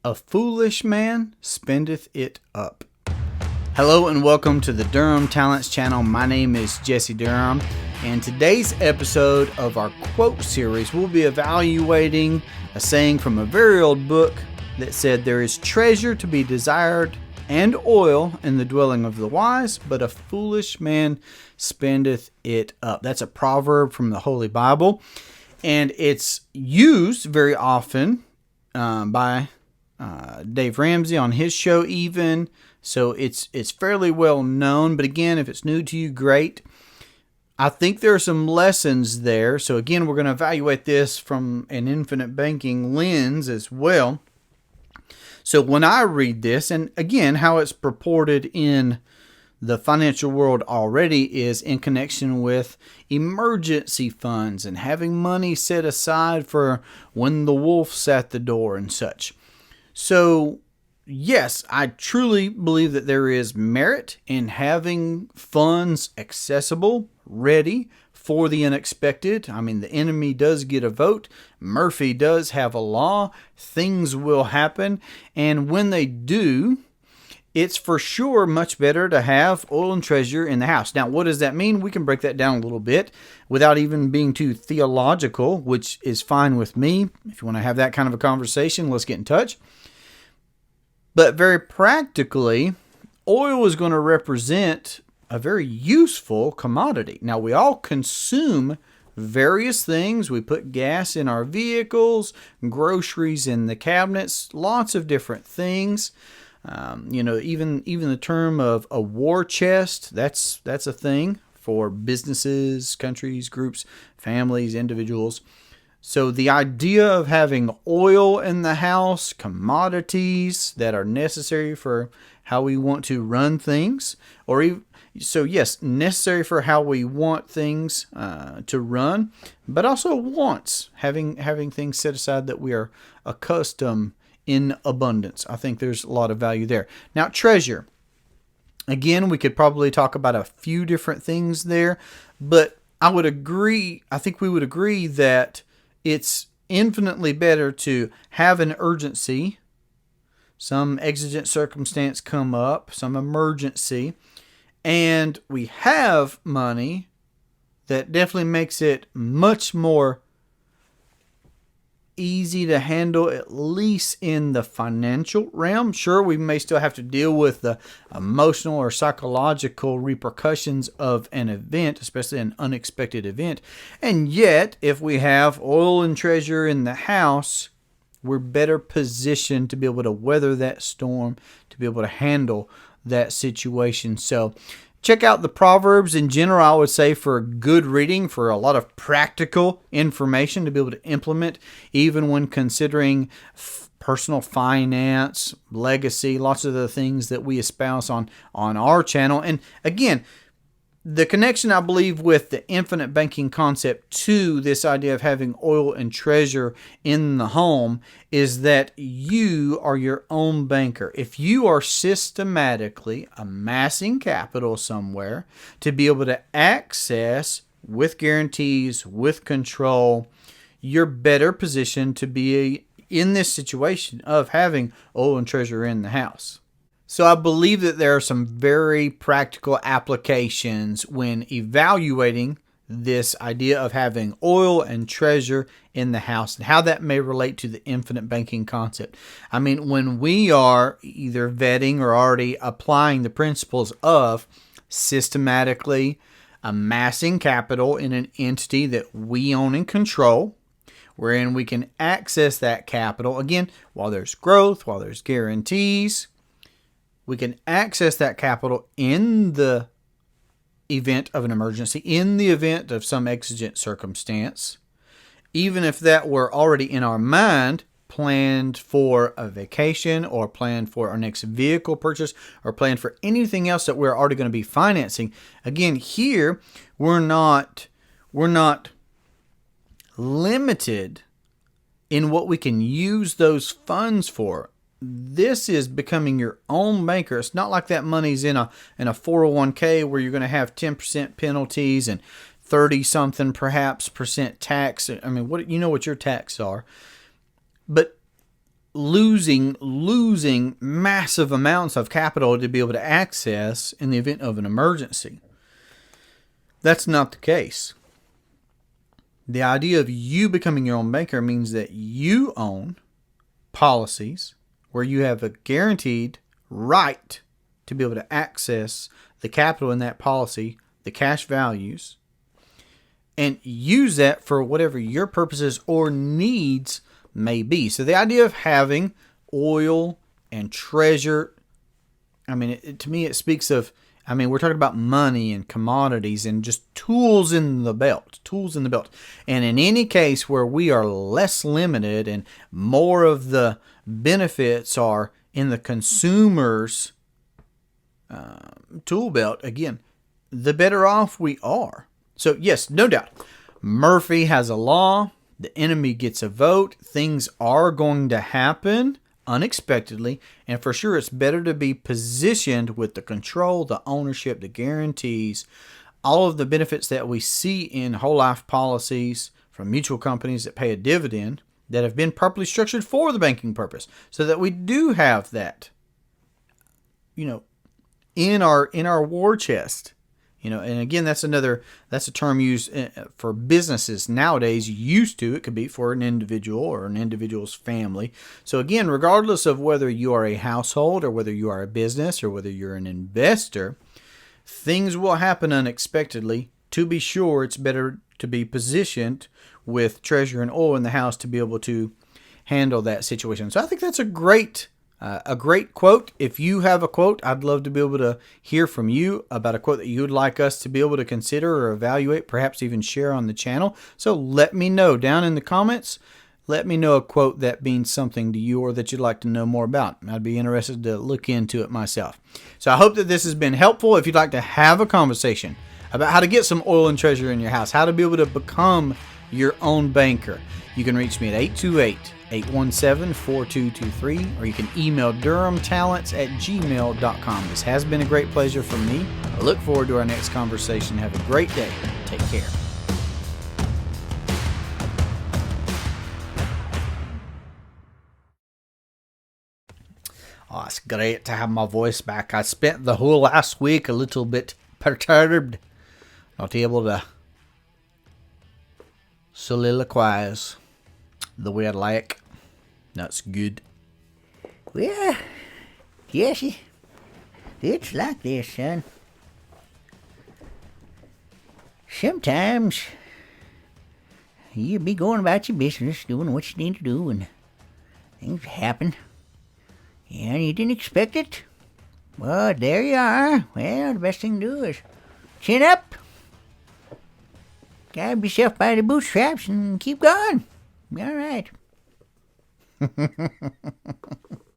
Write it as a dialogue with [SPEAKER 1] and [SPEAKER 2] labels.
[SPEAKER 1] A foolish man spendeth it up. Hello and welcome to the Durham Talents channel. My name is Jesse Durham, and today's episode of our quote series we'll be evaluating a saying from a very old book that said, "There is treasure to be desired and oil in the dwelling of the wise, but a foolish man spendeth it up." That's a proverb from the Holy Bible, and it's used very often by Dave Ramsey on his show even. So it's fairly well known. But again, if it's new to you, great. I think there are some lessons there. So again, we're going to evaluate this from an infinite banking lens as well. So when I read this, and again, how it's purported in the financial world already is in connection with emergency funds and having money set aside for when the wolf's at the door and such. So, yes, I truly believe that there is merit in having funds accessible, ready for the unexpected. I mean, the enemy does get a vote. Murphy does have a law. Things will happen. And when they do, it's for sure much better to have oil and treasure in the house. Now, what does that mean? We can break that down a little bit without even being too theological, which is fine with me. If you want to have that kind of a conversation, let's get in touch. But very practically, oil is going to represent a very useful commodity. Now, we all consume various things. We put gas in our vehicles, groceries in the cabinets, lots of different things. Even the term of a war chest, that's a thing for businesses, countries, groups, families, individuals. So the idea of having oil in the house, commodities that are necessary for how we want to run things, necessary for how we want things to run, but also wants, having things set aside that we are accustomed in abundance. I think there's a lot of value there. Now, treasure. Again, we could probably talk about a few different things there, but I think we would agree that it's infinitely better to have an urgency, some exigent circumstance come up, some emergency, and we have money. That definitely makes it much more easy to handle, at least in the financial realm. Sure, we may still have to deal with the emotional or psychological repercussions of an event, especially an unexpected event. And yet, if we have oil and treasure in the house, we're better positioned to be able to weather that storm, to be able to handle that situation. So, check out the Proverbs in general, I would say, for good reading, for a lot of practical information to be able to implement, even when considering personal finance, legacy, lots of the things that we espouse on our channel. And again, the connection, I believe, with the infinite banking concept to this idea of having oil and treasure in the home is that you are your own banker. If you are systematically amassing capital somewhere to be able to access with guarantees, with control, you're better positioned to be in this situation of having oil and treasure in the house. So I believe that there are some very practical applications when evaluating this idea of having oil and treasure in the house and how that may relate to the infinite banking concept. I mean, when we are either vetting or already applying the principles of systematically amassing capital in an entity that we own and control, wherein we can access that capital, again, while there's growth, while there's guarantees, we can access that capital in the event of an emergency, in the event of some exigent circumstance, even if that were already in our mind, planned for a vacation or planned for our next vehicle purchase or planned for anything else that we're already going to be financing. Again, here, we're not limited in what we can use those funds for. This is becoming your own banker. It's not like that money's in a 401k where you're going to have 10% penalties and 30 something perhaps percent tax. I mean, what your taxes are. But losing massive amounts of capital to be able to access in the event of an emergency. That's not the case. The idea of you becoming your own banker means that you own policies where you have a guaranteed right to be able to access the capital in that policy, the cash values, and use that for whatever your purposes or needs may be. So the idea of having oil and treasure, to me it speaks of, we're talking about money and commodities and just tools in the belt. And in any case where we are less limited and more of the benefits are in the consumer's tool belt, again, the better off we are. So yes, no doubt, Murphy has a law. The enemy gets a vote. Things are going to happen unexpectedly, and for sure it's better to be positioned with the control, the ownership, the guarantees, all of the benefits that we see in whole life policies from mutual companies that pay a dividend that have been properly structured for the banking purpose, so that we do have that, in our war chest. And again, that's a term used for businesses nowadays. Used to, it could be for an individual or an individual's family. So again, regardless of whether you are a household or whether you are a business or whether you're an investor, things will happen unexpectedly. To be sure, it's better to be positioned with treasure and oil in the house to be able to handle that situation. So I think that's a great quote. If you have a quote, I'd love to be able to hear from you about a quote that you would like us to be able to consider or evaluate, perhaps even share on the channel. So let me know down in the comments. Let me know a quote that means something to you or that you'd like to know more about. I'd be interested to look into it myself. So I hope that this has been helpful. If you'd like to have a conversation about how to get some oil and treasure in your house, how to be able to become your own banker, you can reach me at 828-817-4223, or you can email durhamtalents@gmail.com. This has been a great pleasure for me. I look forward to our next conversation. Have a great day. Take care. Oh, it's great to have my voice back. I spent the whole last week a little bit perturbed, not able to soliloquize the way I'd like. That's good.
[SPEAKER 2] Well, Jesse, it's like this, son. Sometimes you be going about your business, doing what you need to do, and things happen. And you didn't expect it. Well, there you are. Well, the best thing to do is chin up, grab yourself by the bootstraps, and keep going. All right.